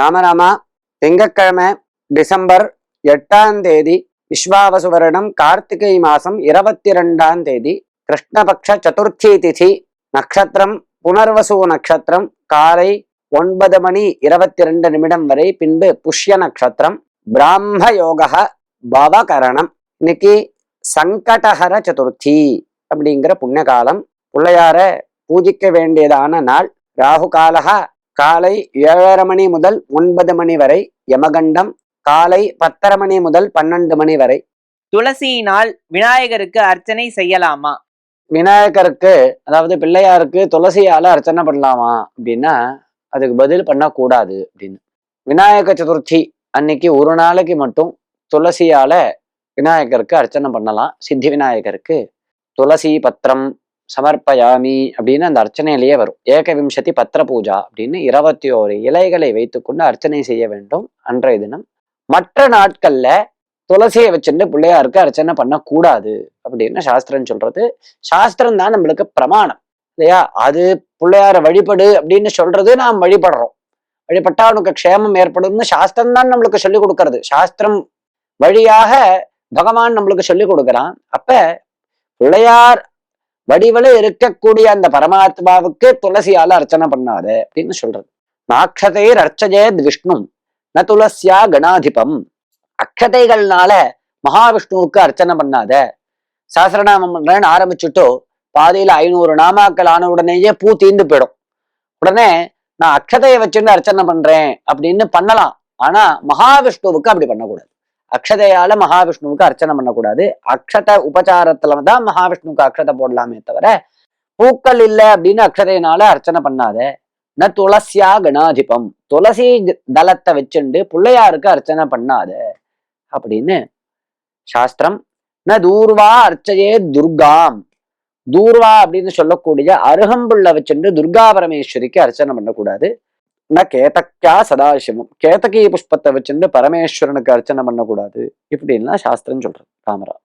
ராமராமா, திங்கட்கிழமை டிசம்பர் 8ஆம் தேதி விஸ்வாவசு வருடம் கார்த்திகை மாசம் 22ஆம் தேதி கிருஷ்ணபக்ஷ சதுர்த்தி திதி, நட்சத்திரம் புனர்வசு நட்சத்திரம், காலை 9:22 வரை, பின்பு புஷ்ய நட்சத்திரம், பிராம யோக பவகரணம். இன்னைக்கு சங்கடஹர சதுர்த்தி அப்படிங்கிற புண்ணிய காலம். பிள்ளையார பூஜிக்க வேண்டியதான நாள். ராகு காலகா காலை 7:30 மணி முதல் 9 மணி வரை, யமகண்டம் காலை 10:30 மணி முதல் 12 மணி வரை. துளசியினால் விநாயகருக்கு அர்ச்சனை செய்யலாமா? விநாயகருக்கு, அதாவது பிள்ளையாருக்கு துளசியால அர்ச்சனை பண்ணலாமா அப்படின்னா அதுக்கு பதில் பண்ணக்கூடாது அப்படின்னு. விநாயக சதுர்த்தி அன்னைக்கு ஒரு நாளைக்கு மட்டும் துளசியால விநாயகருக்கு அர்ச்சனை பண்ணலாம். சித்தி விநாயகருக்கு துளசி பத்திரம் சமர்ப்பயாமி அப்படின்னு அந்த அர்ச்சனையிலேயே வரும். ஏகவிம்சதி பத்திர பூஜா அப்படின்னு 21 இலைகளை வைத்துக்கொண்டு அர்ச்சனை செய்ய வேண்டும் அன்றைய தினம். மற்ற நாட்கள்ல துளசியை வச்சுட்டு பிள்ளையாருக்கு அர்ச்சனை பண்ணக்கூடாது அப்படின்னு சாஸ்திரம் சொல்றது. சாஸ்திரம் தான் நம்மளுக்கு பிரமாணம் இல்லையா? அது பிள்ளையார வழிபடு அப்படின்னு சொல்றது நாம் வழிபடுறோம். வழிபட்டா அவனுக்கு க்ஷேமம் ஏற்படும்னு சாஸ்திரம் தான் நம்மளுக்கு சொல்லிக் கொடுக்கறது. சாஸ்திரம் வழியாக பகவான் நம்மளுக்கு சொல்லிக் கொடுக்குறான். அப்ப பிள்ளையார் வடிவல இருக்கக்கூடிய அந்த பரமாத்மாவுக்கு துளசியால அர்ச்சனை பண்ணாத அப்படின்னு சொல்றது. நாட்சதை அர்ச்சஜேத் விஷ்ணு ந துளசியா கணாதிபம். அக்ஷதைகள்னால மகாவிஷ்ணுவுக்கு அர்ச்சனை பண்ணாத. சஹஸ்ரநாமம் பண்றேன்னு ஆரம்பிச்சுட்டோ பாதியில 500 நாமாக்கள் ஆன உடனேயே பூ தீர்ந்து போயிடும். உடனே நான் அக்ஷதையை வச்சுட்டு அர்ச்சனை பண்றேன் அப்படின்னு பண்ணலாம். ஆனா மகாவிஷ்ணுவுக்கு அப்படி பண்ணக்கூடாது. அக்ஷதையால மகாவிஷ்ணுவுக்கு அர்ச்சனை பண்ணக்கூடாது. அக்ஷத உபச்சாரத்துலதான் மகாவிஷ்ணுவுக்கு அக்ஷதை போடலாமே தவிர பூக்கள் இல்லை அப்படின்னு அக்ஷதையினால அர்ச்சனை பண்ணாத. ந துளசியா கணாதிபம். துளசி தளத்தை வச்சுண்டு பிள்ளையாருக்கு அர்ச்சனை பண்ணாத அப்படின்னு சாஸ்திரம். ந தூர்வா அர்ச்சையே துர்காம். தூர்வா அப்படின்னு சொல்லக்கூடிய அருகம்புள்ள வச்சுண்டு துர்கா பரமேஸ்வரிக்கு அர்ச்சனை பண்ணக்கூடாது. ந கேதக்கியா சதாசிவம். கேதகி புஷ்பத்தை வச்சுட்டு பரமேஸ்வரனுக்கு அர்ச்சனை பண்ணக்கூடாது இப்படின்லாம் சாஸ்திரம் சொல்றது. ராமரா.